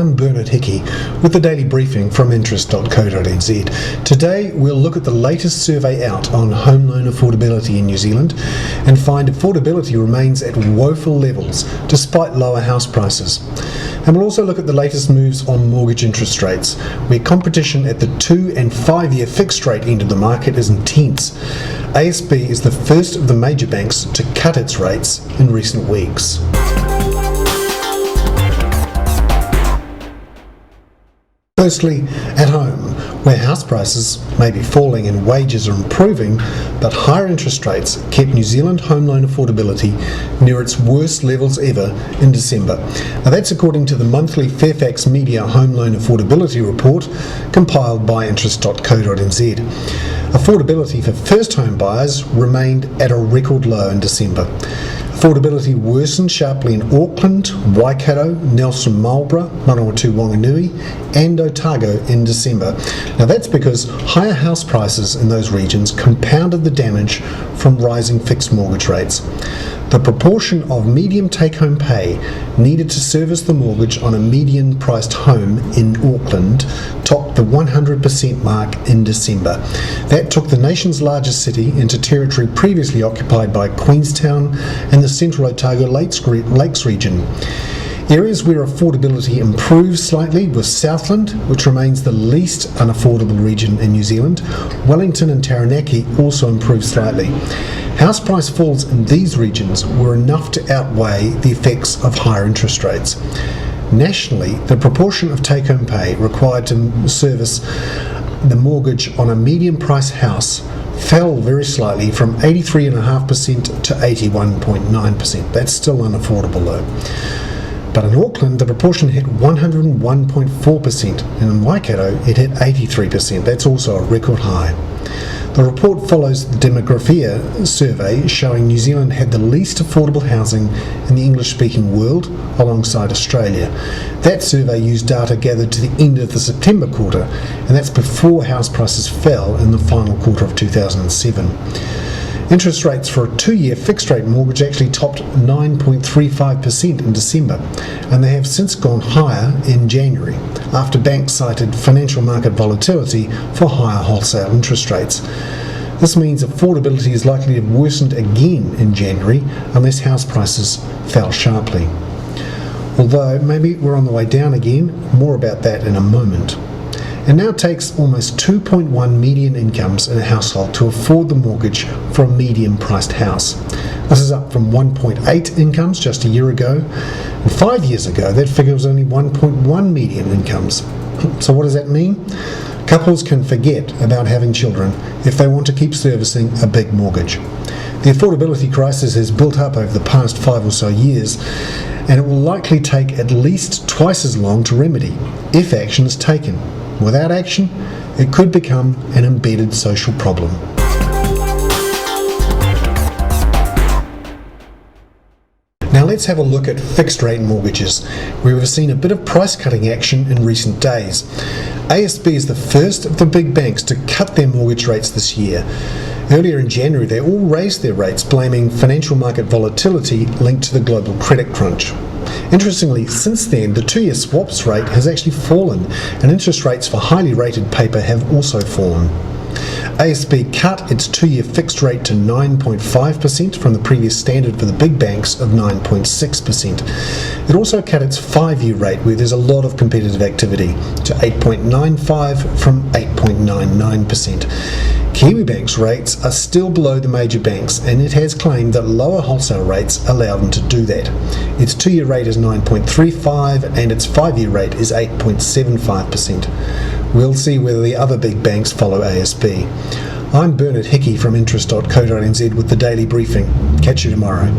I'm Bernard Hickey with the daily briefing from interest.co.nz. Today we'll look at the latest survey out on home loan affordability in New Zealand and find affordability remains at woeful levels despite lower house prices. And we'll also look at the latest moves on mortgage interest rates, where competition at the 2 and 5 year fixed rate end of the market is intense. ASB is the first of the major banks to cut its rates in recent weeks. Firstly, at home, where house prices may be falling and wages are improving, but higher interest rates kept New Zealand home loan affordability near its worst levels ever in December. Now that's according to the monthly Fairfax Media Home Loan Affordability Report compiled by interest.co.nz. Affordability for first home buyers remained at a record low in December. Affordability worsened sharply in Auckland, Waikato, Nelson Marlborough, Manawatu Wanganui and Otago in December. Now that's because higher house prices in those regions compounded the damage from rising fixed mortgage rates. The proportion of medium take-home pay needed to service the mortgage on a median-priced home in Auckland topped the 100% mark in December. That took the nation's largest city into territory previously occupied by Queenstown and the central Otago Lakes region. Areas where affordability improves slightly was Southland, which remains the least unaffordable region in New Zealand. Wellington and Taranaki also improved slightly. House price falls in these regions were enough to outweigh the effects of higher interest rates. Nationally, the proportion of take-home pay required to service the mortgage on a medium-price house fell very slightly from 83.5% to 81.9%. That's still unaffordable though. But in Auckland, the proportion hit 101.4%, and in Waikato, it hit 83%. That's also a record high. The report follows the Demographia survey showing New Zealand had the least affordable housing in the English-speaking world, alongside Australia. That survey used data gathered to the end of the September quarter, and that's before house prices fell in the final quarter of 2007. Interest rates for a 2-year fixed-rate mortgage actually topped 9.35% in December, and they have since gone higher in January, after banks cited financial market volatility for higher wholesale interest rates. This means affordability is likely to have worsened again in January unless house prices fell sharply. Although maybe we're on the way down again, more about that in a moment. It now takes almost 2.1 median incomes in a household to afford the mortgage for a medium-priced house. This is up from 1.8 incomes just a year ago, and 5 years ago that figure was only 1.1 median incomes. So what does that mean? Couples can forget about having children if they want to keep servicing a big mortgage. The affordability crisis has built up over the past 5 or so years, and it will likely take at least twice as long to remedy if action is taken. Without action, it could become an embedded social problem. Now let's have a look at fixed-rate mortgages, where we've seen a bit of price-cutting action in recent days. ASB is the first of the big banks to cut their mortgage rates this year. Earlier in January, they all raised their rates, blaming financial market volatility linked to the global credit crunch. Interestingly, since then, the 2-year swaps rate has actually fallen, and interest rates for highly rated paper have also fallen. ASB cut its 2-year fixed rate to 9.5% from the previous standard for the big banks of 9.6%. It also cut its 5-year rate, where there's a lot of competitive activity, to 8.95% from 8.99%. Kiwibank's rates are still below the major banks, and it has claimed that lower wholesale rates allow them to do that. Its 2-year rate is 9.35% and its 5-year rate is 8.75%. We'll see whether the other big banks follow ASB. I'm Bernard Hickey from interest.co.nz with the Daily Briefing. Catch you tomorrow.